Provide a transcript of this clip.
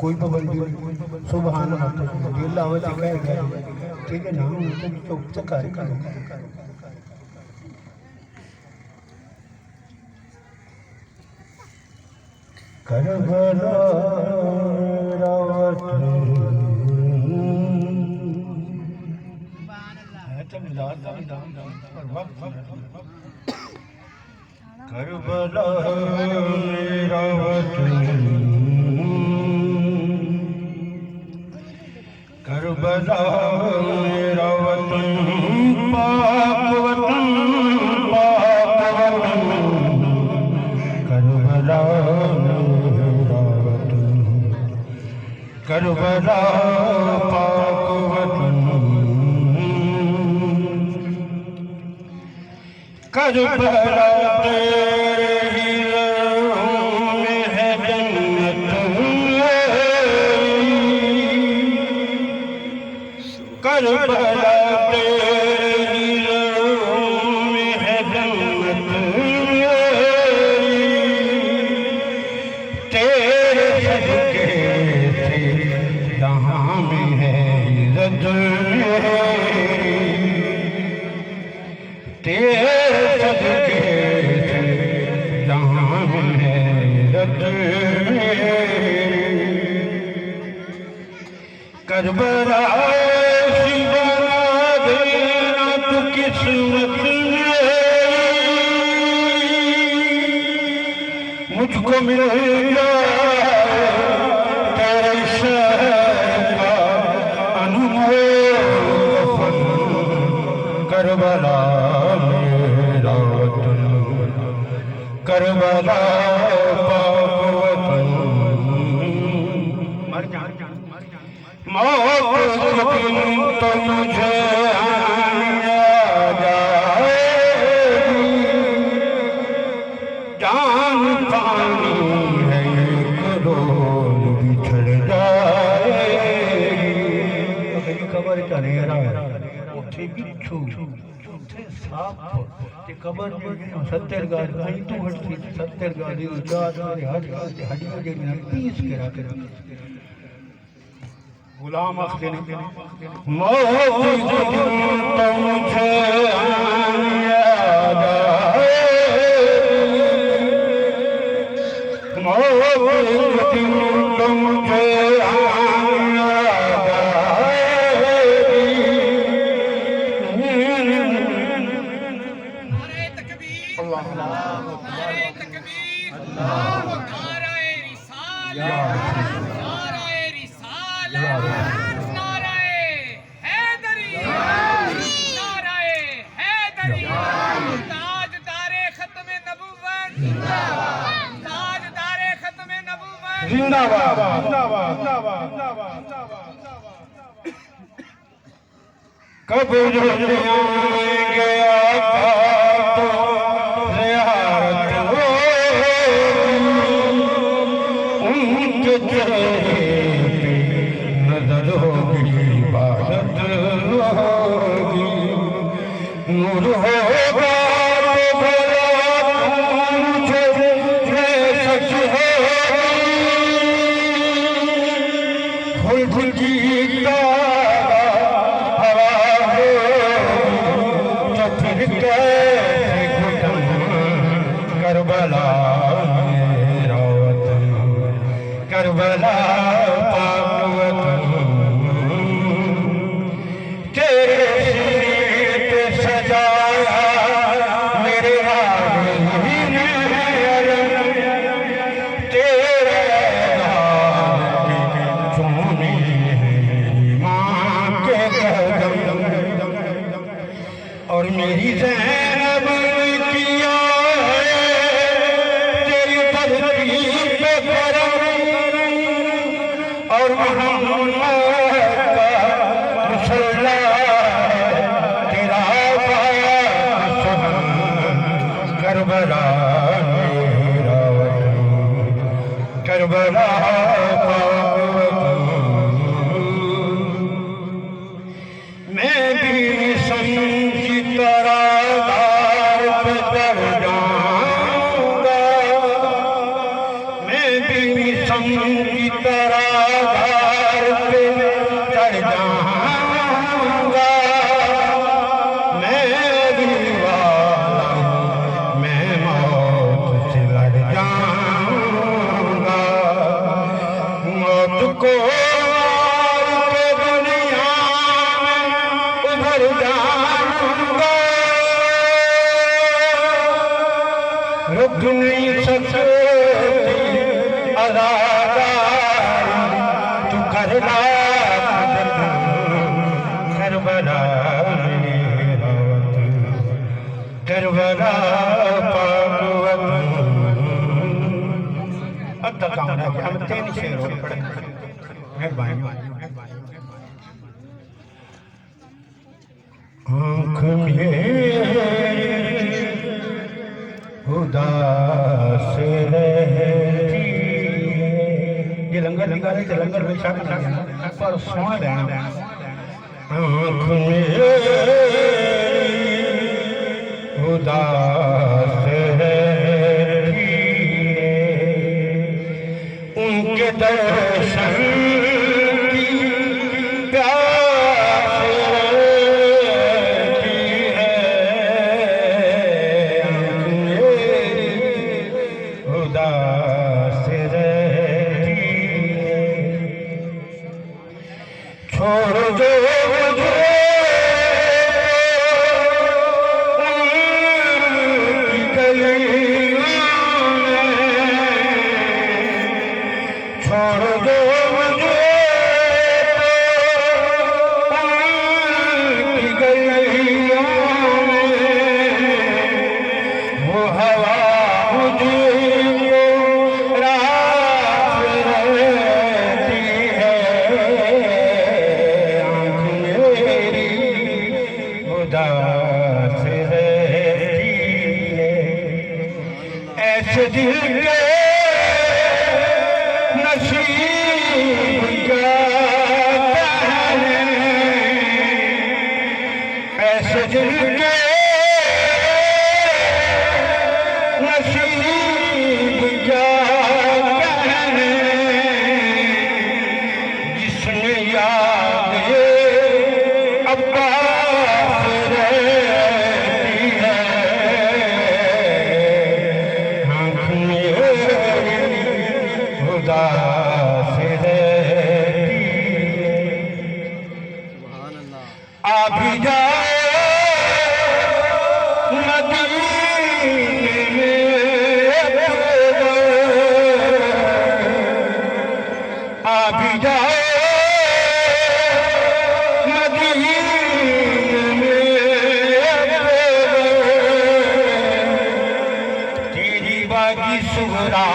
कोई पाबंदी नहीं, सुभान अल्लाह ठीक है ना, तो कार्य करो। Karbala Rawat Karbala Rawat Karbala Rawat पाक वतन करबला करबला पाक वतन करबला तेरे हिलों में है जन्नत, करबला तेरे हिलों में है जन्नत, तेरे सदके से जहाँ में है इज्जत, तेरे सदके से जहाँ में है इज्जत, करबला बना देना तो किस्मत में मुझको मिल जाए तेरे शहर का अनमोल, करबला मेरा वतन, करबला पाक वतन, मौत तो मुझे जाएगी, जान पानी है एक रोज बिछड़ जाएगी। कबर चढ़ेरा उठे बिच्छू उठे सांप ते कबर में 70 गाज आई तू हटती 70 गाज गाज मेरे हड्डियों जे पीस के रख गुलाम अख्तर मौत तो मुझे याद आए, मौत तो मुझे याद नारे तकबीर अल्लाह नारे तकबीर अल्लाह नारे रिसालत नारे रिसालत नारे हैदरी नारे हैदरी ताजदारे खत्मे नबुव्वत जिंदाबाद ताजदारे खत्मे नबुव्वत जिंदाबाद जिंदाबाद जिंदाबाद। कब जो गया था तो ज़ियारत उनके चेहरे पे नजर होगी, इबादत होगी, नूर होगा तो भला मुझे सच होगी, खुद जीता करबला मेरा वतन, करबला पाक वतन, तेरे सीने पे सजाया मेरे आगे ने तेरे नाम की चुनी माँ के कदम, और मेरी ज़ैनब किया और मोहम्मद का मुसल्ला तेरा पाया सुभान, करबला मेरा वतन, करबला पाक वतन, भी समझी तरह घर पे चढ़ जाऊंगा। मैं दीवाना हूँ, मैं मौत से लड़ जाऊंगा। मौत को के दुनिया में उभर जाऊंगा। रुक नहीं सकती अदादारी तू करना करबला मेरा वतन, करबला पाक वतन। अब तक आना कि हम 3 शेर और पढ़े। मेहरबानी। आँख में उदास रहती ये लंगर निकाले तो लंगर में शाक पर सोना देना। आँख में उदास रहती उनके दर्शन की प्यास रहती है। उदास रहती है। छोड़ दो मुझे उनकी गलियों में, छोड़ दो मुझे उनकी गलियों में। वो हवा मुझे उदास रहती है। ऐसे दिल के नसीब का कहने, ऐसे दिल के नसीब का कहने, जिसने याद ये अब्बास रहती है। आँख में उदास रहती है। आ भी जाओ मदीने में, आ भी जाओ तेरी बागी सुगरा